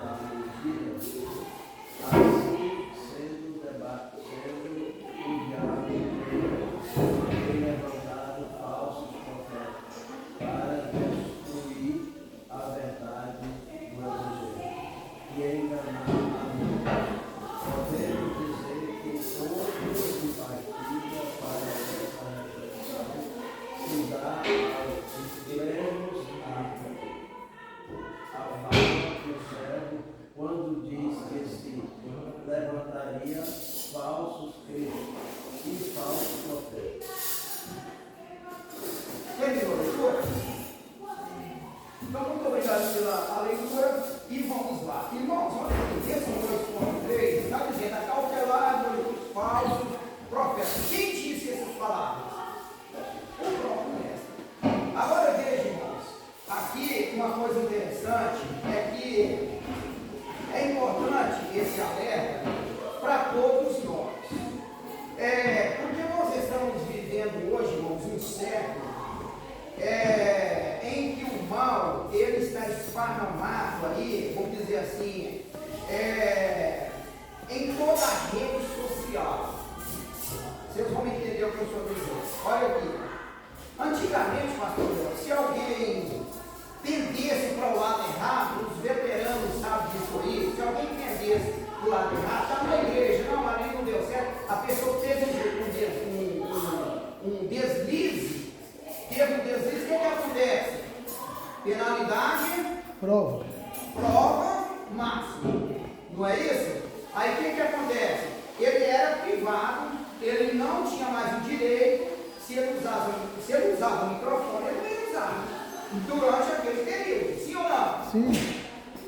da mentira, assim sendo o diabo tem levantado falsos profetas para destruir a verdade do Evangelho e enganar a mulher. Podemos dizer que todo que partilha para essa reflexão se dá aos extremos a fala do servo quando diz que se levantaria falsos cristos e falsos profetas. Terminou a leitura? Então, muito obrigado pela leitura e vamos lá. Irmãos, olha aqui, esse 2.3 está dizendo acautelado dos falsos profetas. Quem disse essas palavras? O próprio mestre. Agora veja, irmãos, aqui uma coisa interessante é que é importante esse alerta para todos nós. Porque nós estamos vivendo hoje, irmãos, um século em que o mal esparramado aí, vamos dizer assim, em toda a rede social. Vocês vão entender o que eu estou dizendo. Olha aqui. Antigamente, pastor, se alguém pendesse para o lado errado, os veteranos sabem disso aí, se alguém pendesse para o lado errado, está na igreja, não, ali não deu certo, a pessoa teve um deslize, o que acontece? Penalidade, Prova. máxima, não é isso? Aí o que acontece? Ele era privado, ele não tinha mais o direito, se ele usava o microfone, ele não ia usar durante aquele período, sim ou não? Sim.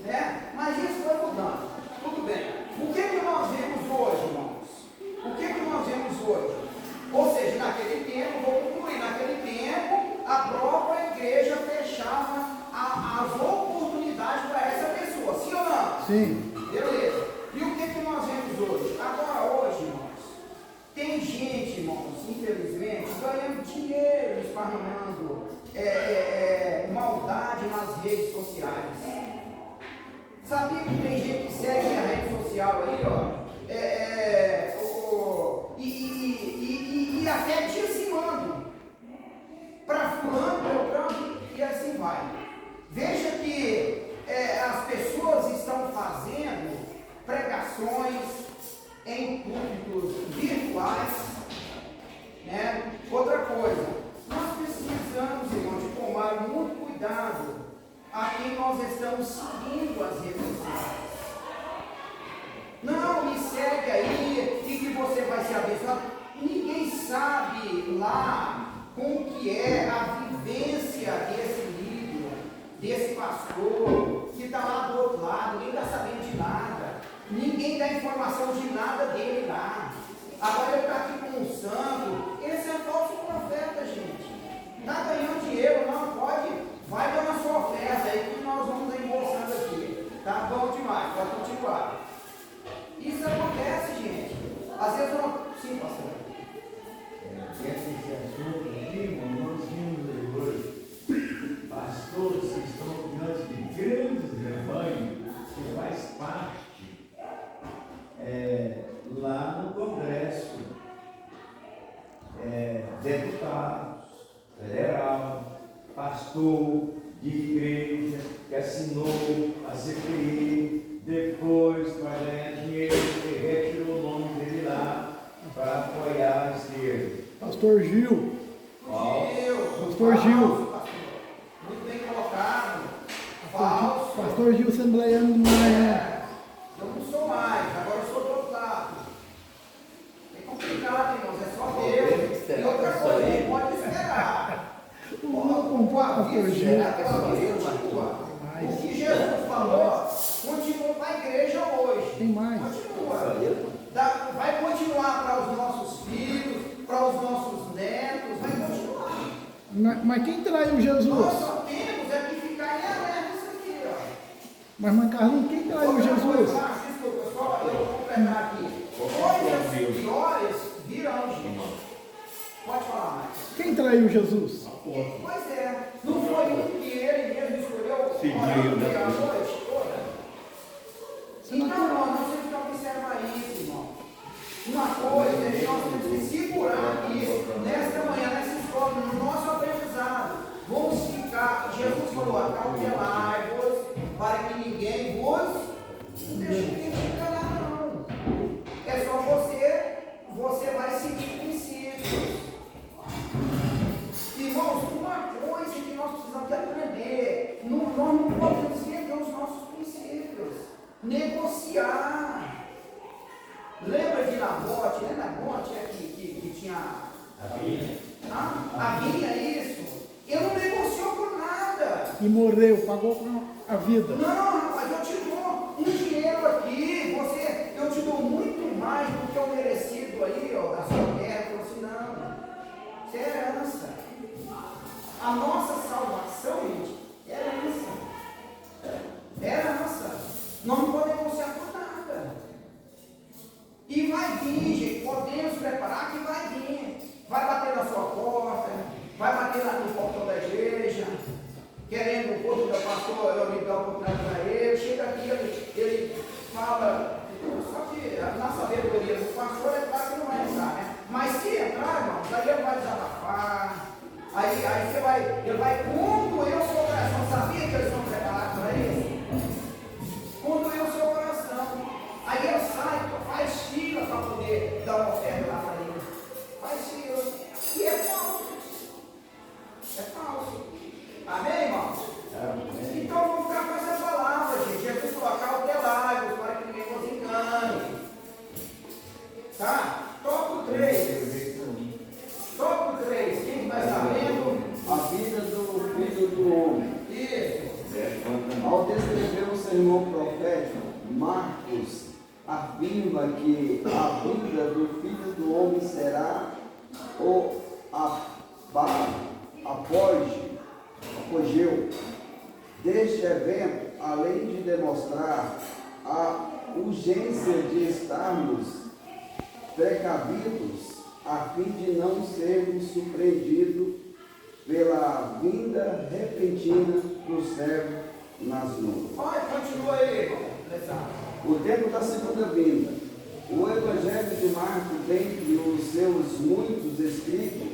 Né? Mas isso foi mudando, tudo bem. O que nós vemos hoje, irmãos? O que nós vemos hoje? Ou seja, naquele tempo, vou concluir, naquele tempo, a própria igreja fechava as oportunidades para essa pessoa, sim ou não? Sim. Beleza. E o que nós vemos hoje? Agora, hoje, irmãos, tem gente, irmãos, infelizmente, ganhando dinheiro, esparramando maldade nas redes sociais. Sabia que tem gente que segue a rede social aí, ó? E até dizimando para fulano, beltrano, e assim vai. Veja que as pessoas estão fazendo pregações em púlpitos virtuais, né? Outra coisa, nós precisamos, irmão, de tomar muito cuidado a quem nós estamos seguindo as redes sociais. Não me segue aí e que você vai ser abençoado. Ninguém sabe lá como que é a vivência desse líder, desse pastor, que está lá do outro lado, ninguém está sabendo de nada. Ninguém dá informação de nada dele lá. Agora ele está aqui com um santo. Esse é falso profeta, gente. Está ganhando dinheiro, não pode. Vai dando a sua oferta aí que nós vamos embolsando aqui. Tá bom demais, pode continuar. Isso acontece, gente. Às vezes não. Sim, pastor. Esse assunto aqui, nós vimos hoje pastores que estão diante de grandes rebanhos, que faz parte lá no Congresso, deputados, federal, pastor de igreja, que assinou a CPI, depois para ganhar dinheiro, que retirou o nome dele lá para apoiar a esquerda. Pastor Gil. Pastor Gil. Muito bem colocado. Falso. Pastor Gil Assembleiano do Maranhão. Eu não sou mais, agora eu sou do outro lado. É complicado, irmãos, é só Deus. E outra coisa, não pode esperar. Pastor Gil. O que Jesus falou, continua para a igreja hoje. Tem mais. Continua. Vai continuar para os nossos filhos, para os nossos netos, vai continuar. Mas quem traiu Jesus? Nós só temos é que ficar em alerta isso aqui, ó. Mas, mãe Carlinhos, quem traiu Jesus? Desculpa, só eu vou completar aqui. Coisas piores virão, gente. Pode falar mais. Quem traiu Jesus? Pois é. Não foi um que ele mesmo escolheu orar a noite toda? Então, nós temos que observar isso, irmão. Uma coisa é que nós temos que segurar aqui, nesta manhã, nessa escola, no nosso aprendizado. Vamos ficar, Jesus falou, acautelai-vos, para que ninguém vos deixe ninguém te enganar, não. É só você vai seguir princípios. Irmãos, uma coisa que nós precisamos aprender, nós não podemos vender os nossos princípios, negociar. Lembra de Nabote? Não é Nabote que tinha a vinha, isso? Ele não negociou por nada. E morreu, pagou com a vida. Não, rapaz, eu te dou um dinheiro aqui, eu te dou muito mais do que o merecido aí, ó, da sua terra. Eu falei assim, não, isso é herança. A nossa salvação, gente, é herança. É herança. Nós não podemos negociar por nada. E vai vir, gente, podemos preparar que vai vir. Vai bater na sua porta, vai bater lá no portão da igreja, querendo lembro um pouco do pastor, eu me dou a oportunidade para ele, chega aqui, ele fala, só que na sabedoria do pastor é claro que não vai entrar, né? Mas se entrar, irmão, daí ele vai desabafar, aí ele vai condoer o seu coração, sabia que eles estão preparados para isso? Condoer o seu coração, aí ele sai, faz fila para poder dar uma oferta lá para ele, faz fila, e é falso. É falso. Amém, irmãos? Amém. Então vamos ficar com essa palavra, gente. Jesus falou: cautelai-vos para que ninguém nos engane. Tá? Tópico 3. Tópico 3. Quem vai estar lendo? A vida do Filho do Homem. Isso. Ao descrever o sermão profético, Marcos afirma que a vida do Filho do Homem será o apogeu deste evento, além de demonstrar a urgência de estarmos precavidos a fim de não sermos surpreendidos pela vinda repentina do servo nas nuvens. Vai, continua aí, irmão. O tempo da segunda vinda. O Evangelho de Marcos, dentre os seus muitos escritos,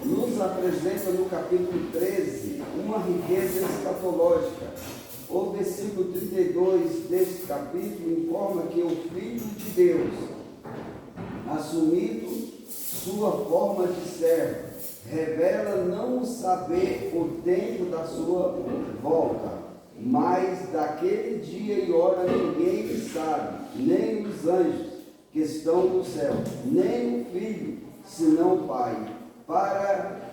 nos apresenta no capítulo 13 uma riqueza escatológica. O versículo 32 deste capítulo informa que o Filho de Deus, assumindo sua forma de servo, revela não saber o tempo da sua volta, mas daquele dia e hora ninguém sabe, nem os anjos que estão no céu, nem o Filho, senão o Pai. Para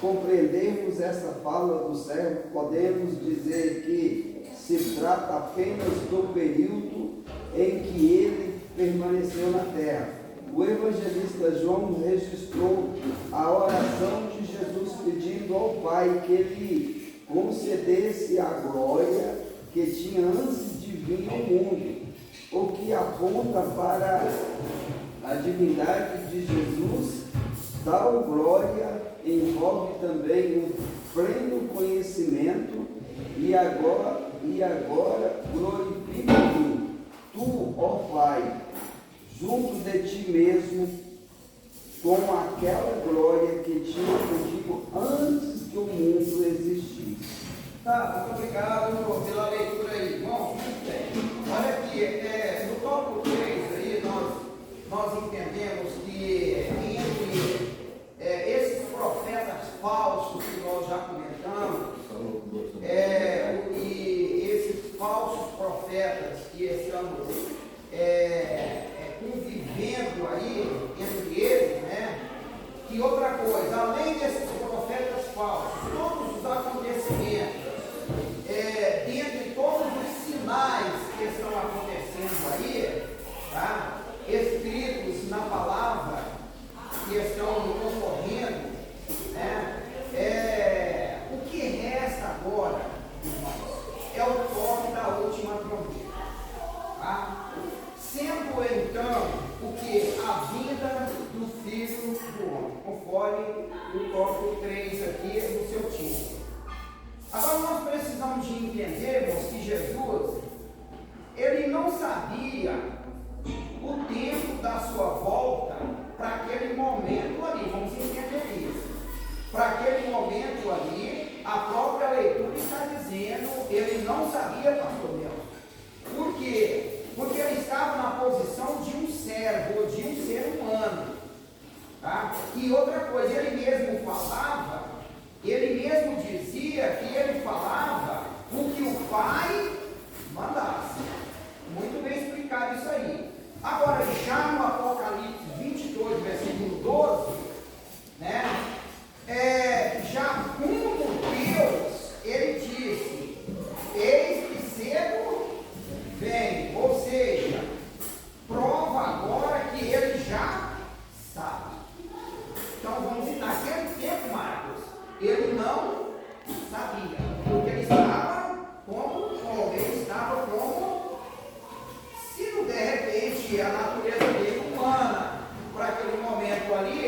compreendermos essa fala do servo, podemos dizer que se trata apenas do período em que ele permaneceu na terra. O evangelista João registrou a oração de Jesus pedindo ao Pai que ele concedesse a glória que tinha antes de vir ao mundo, o que aponta para a divindade de Jesus. Tal glória envolve também um pleno conhecimento e agora glorifica-me, tu, ó Pai, junto de ti mesmo, com aquela glória que tinha contigo antes que o mundo existisse. Tá, muito obrigado pela leitura aí, irmão. Olha aqui, no tópico 3 aí, nós entendemos que entre esses profetas falsos que nós já comentamos, e esses falsos profetas que estamos convivendo aí entre eles, né? Que outra coisa, além desses profetas falsos, todos os acontecimentos, dentre todos os sinais que estão acontecendo aí, tá? Escritos na palavra, que estão ocorrendo, né? O que resta agora, irmãos, é o toque da última trombeta, tá? Sendo então o que? A vinda do Filho do Homem, conforme o tópico 3 aqui no seu título. Agora nós precisamos de entendermos que Jesus, ele não sabia o tempo da sua volta para aquele momento ali, vamos entender isso. Para aquele momento ali, a própria leitura está dizendo, ele não sabia, pastor Nelson. Por quê? Porque ele estava na posição de um servo, de um ser humano. Tá? E outra coisa, ele mesmo falava, ele mesmo dizia que ele falava o que o Pai mandasse. Muito bem explicado isso aí. Agora, já no Apocalipse 22, versículo 12, né? Já como Deus, ele disse, eis que cedo vem, ou seja, prova agora que ele já sabe. Então vamos dizer, naquele tempo, Marcos, ele não sabia, porque ele estava como, ele estava como, se não de repente a natureza dele humana, para aquele momento ali,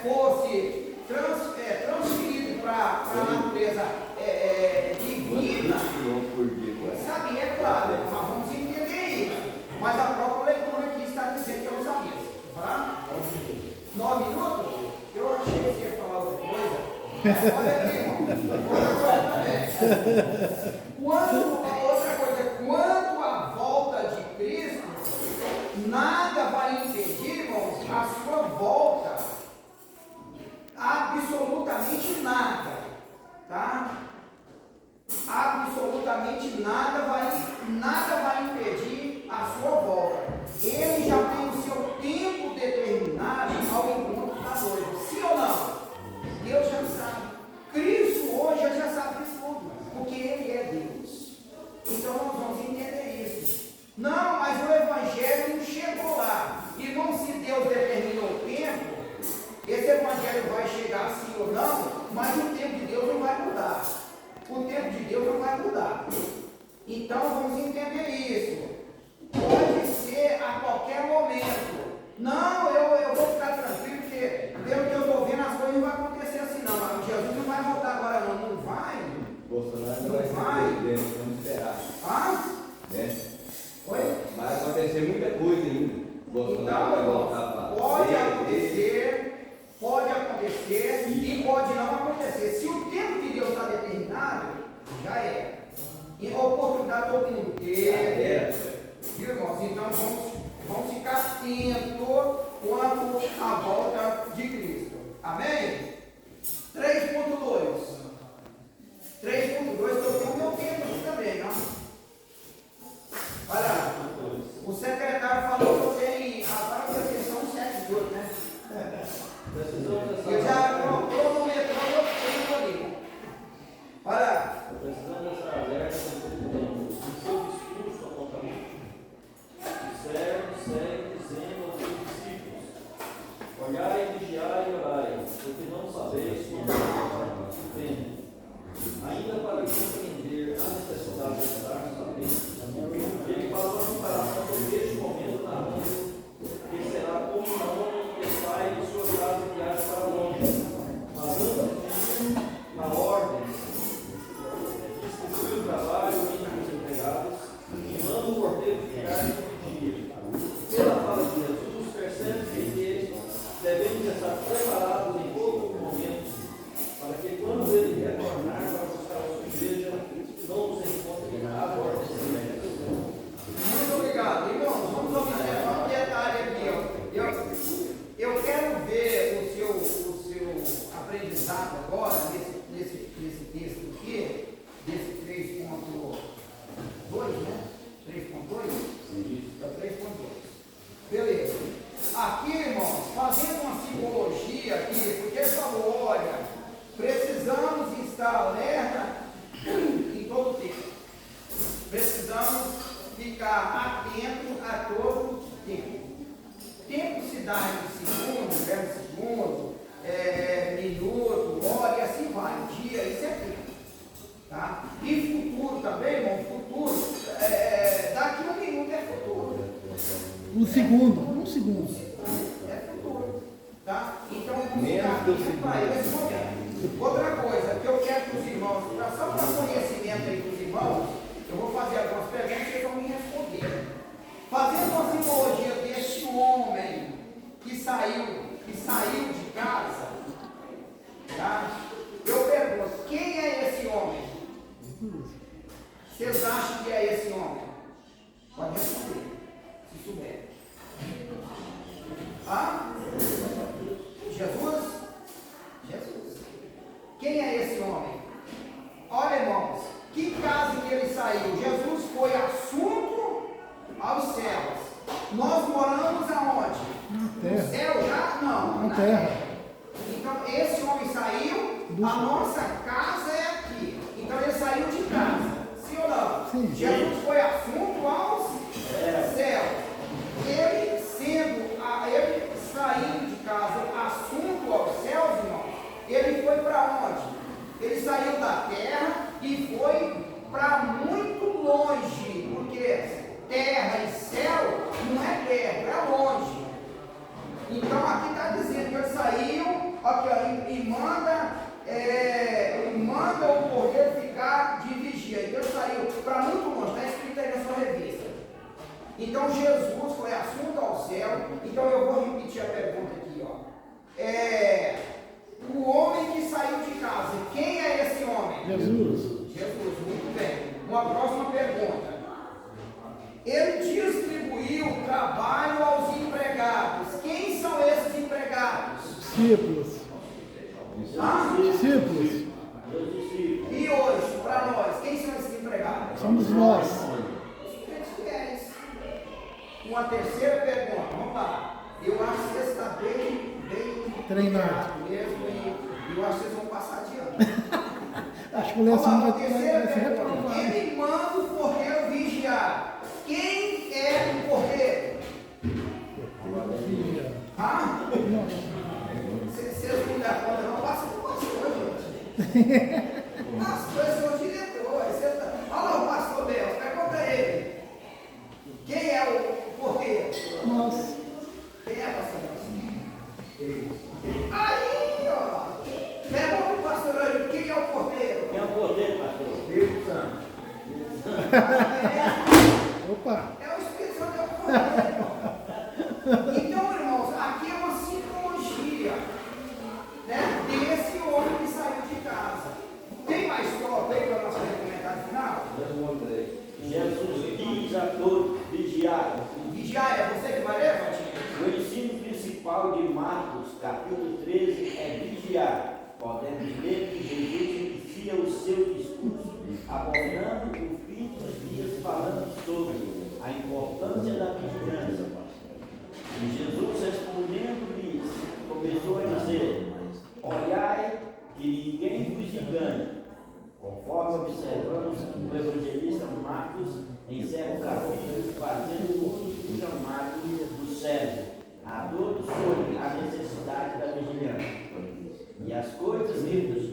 fosse transferido para a natureza natureza divina, sabe? É claro, nós vamos entender isso. Mas a própria leitura aqui está dizendo que é os amigos. Tá? 9 minutos? Eu achei que você ia falar outra coisa. Olha aqui, irmão. Outra coisa, quanto à volta de Cristo, nada vai impedir, irmãos, a sua volta. Absolutamente nada. Tá? Absolutamente nada vai impedir a sua volta. Ele já tem o seu tempo determinado ao encontro da noiva. Sim ou não? Deus já sabe. Cristo hoje já sabe disso tudo, porque Ele é Deus. Então nós vamos entender isso. Não, mas o Evangelho não chegou lá. E não, se Deus determinou o tempo, esse Evangelho vai chegar sim ou não, mas o tempo de Deus não vai mudar. O tempo de Deus não vai mudar. Então vamos entender isso. Pode ser a qualquer momento. Não, eu vou ficar tranquilo, porque pelo que eu estou vendo, as coisas não vão acontecer assim não. Mas Jesus não vai voltar agora não. Não vai? Bolsonaro não vai. Vamos esperar. Ah? Né? Oi? Vai acontecer muita coisa ainda. Bolsonaro vai voltar para pode acontecer e pode não acontecer. Se o tempo de Deus está determinado, já é. E a oportunidade todo mundo teve. Viu, irmãos? Então vamos ficar atentos quanto à volta de Cristo. Amém? 3.2. 3.2, eu tenho meu tempo aqui também, não? Olha, o secretário falou que eu tenho. Agora eu tenho 7 minutos, né? Eu já cronometrou meu tempo ali. Olha. Precisamos estar alerta no seu discurso atualmente. Servo, segue dizendo aos seus discípulos: olhai, vigiai e orai, porque não sabeis quando o vem. Ainda para compreender a necessidade de estar sabendo, ele falou a comparação sobre este momento na mão, que será como um homem que sai de sua casa e viaja para longe, mas antes de ir na ordem, distribui o trabalho entre os empregados e manda o porteiro ficar no dia. Pela fala de Jesus, percebe-se que devemos estar preparados em todo momento, para que quando ele retornar para buscar a sua igreja, não nos encontre à porta de Muito obrigado. Irmãos, vamos observar um detalhe aqui. Eu quero ver o seu aprendizado agora, nesse texto aqui, desse 3.2, né? 3.2? É o 3.2. Beleza. Aqui, irmãos, fazendo uma simbologia aqui, porque ele falou, olha, precisamos estar alerta em todo o tempo. Precisamos ficar atentos a todo tempo. Tempo se dá em segundo, minuto, hora e assim vai. Dia, isso é tempo. Tá? E futuro também, irmão, futuro, daqui um minuto é futuro. Um segundo. É futuro. Tá? Então vamos ficar atentos para esse momento. Outra coisa que eu quero que os irmãos, só para conhecimento aí dos irmãos, eu vou fazer algumas perguntas e vocês vão me responder. Fazendo uma simbologia deste homem que saiu de casa, tá? Eu pergunto, quem é esse homem? Vocês acham que é esse homem? Pode responder, se souber. Jesus? Quem é esse homem? Olha, irmãos, que casa que ele saiu? Jesus foi assunto aos céus. Nós moramos aonde? Na terra. No céu já? Não. Na terra. Então, esse homem saiu, a nossa casa é aqui. Então, ele saiu de casa. Sim ou não? Sim. Jesus foi assunto aos céus. Ele saindo de casa, assunto aos céus, irmão, ele foi para onde? Ele saiu da terra e foi para muito longe, porque terra e céu não é perto, é longe. Então aqui está dizendo que ele saiu, aqui, ó, e manda o ficar de vigia. Então ele saiu para muito longe, está escrito aí na sua revista. Então Jesus foi assunto ao céu. Então eu vou repetir a pergunta aqui, ó. O homem que saiu de casa, quem é esse homem? Jesus. Jesus, muito bem. Uma próxima pergunta. Ele distribuiu trabalho aos empregados. Quem são esses empregados? Discípulos. Discípulos. E hoje, para nós, quem são esses empregados? Somos nós. Os fiéis. Uma terceira pergunta, vamos lá. Eu acho que você está bem Treinado mesmo e eu acho que vocês vão passar de ano. Acho que o Leandro vai Terceira ser pergunta. reprovado. Ele manda o porteiro vigiar. Quem é o porteiro? Ah? Vocês não dão conta, não passa por pastor, gente. Pastor, esse é o diretor. Olha lá o pastor Deus, pergunta a ele. Quem é o porteiro? Nós. Quem é, pastor Deus? Aí, ó. Pergunta o pastor Deus, quem é o porteiro? Quem é o porteiro, pastor? Espírito Santo. Opa. É o Espírito Santo, é o porteiro. Então, irmãos, aqui é uma simbologia, né, desse homem que saiu de casa. Tem mais foto aí para nós fazer comentário final? Jesus diz a todos, vigiai. Vigiar, é você que vai ler, Fatinha? O ensino principal de Marcos, capítulo 13, é vigiar. Podemos ver que Jesus inicia o seu discurso abordando o fim dos dias, falando sobre a importância da vigilância. E Jesus, respondendo-lhes, começou a dizer: olhai que ninguém vos engane. Conforme observamos o evangelista Marcos encerra o capítulo fazendo uso do chamado do servo a todos sobre a necessidade da vigilância. E as coisas que vos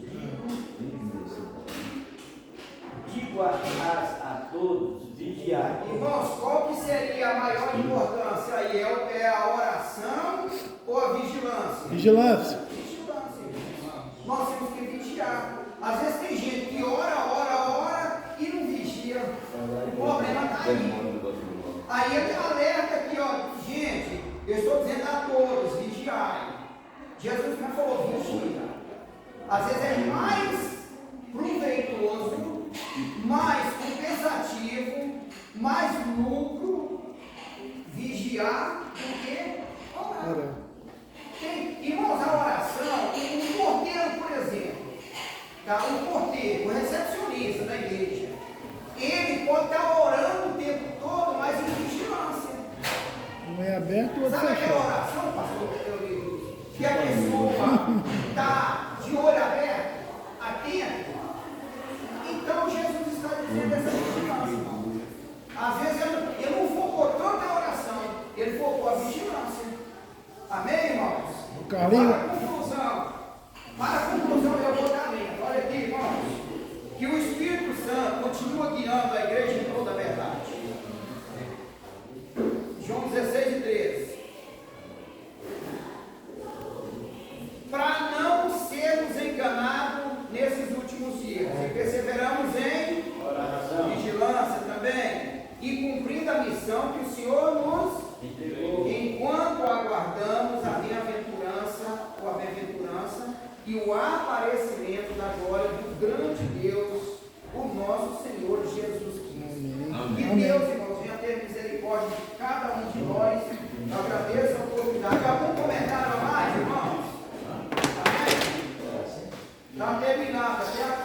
digo a todos, vigiai. Irmãos, qual que seria a maior importância aí? É a oração ou a vigilância? Vigilância. Vigilância. Nós temos que vigiar. Às vezes tem gente que ora e não vigia. O problema está aí. Aí ele alerta aqui, ó, gente, eu estou dizendo a todos, vigiai. Jesus não falou vigia. Às vezes é mais proveitoso, mais compensativo, mais lucro vigiar do que orar. Irmãos, a oração, o porteiro, por exemplo, tá? O porteiro, o recepcionista da igreja, ele pode estar orando o tempo todo, mas em vigilância. Um é aberto, o outro Sabe aquela fechado. oração, pastor, que a pessoa está de olho aberto, atento? Então Jesus está dizendo essa vigilância. Às vezes ele não focou tanto a oração, ele focou a vigilância. Amém, irmãos? O Carlinho. Para a conclusão, eu vou dar lendo. Olha aqui, irmãos. Que o Espírito Santo continua guiando a igreja em toda a verdade. João 16:13. Para não sermos enganados nesses últimos dias, e perseveramos em Oração. vigilância também, e cumprindo a missão que o Senhor nos Entregou. enquanto aguardamos a bem-aventurança, ou a bem-aventurança e o aparecimento da glória do grande Deus, o nosso Senhor Jesus Cristo. Que Deus, irmãos, venha ter misericórdia de cada um de nós. Eu agradeço a oportunidade. Algum comentário a mais, irmãos? Amém? Está terminado. Até a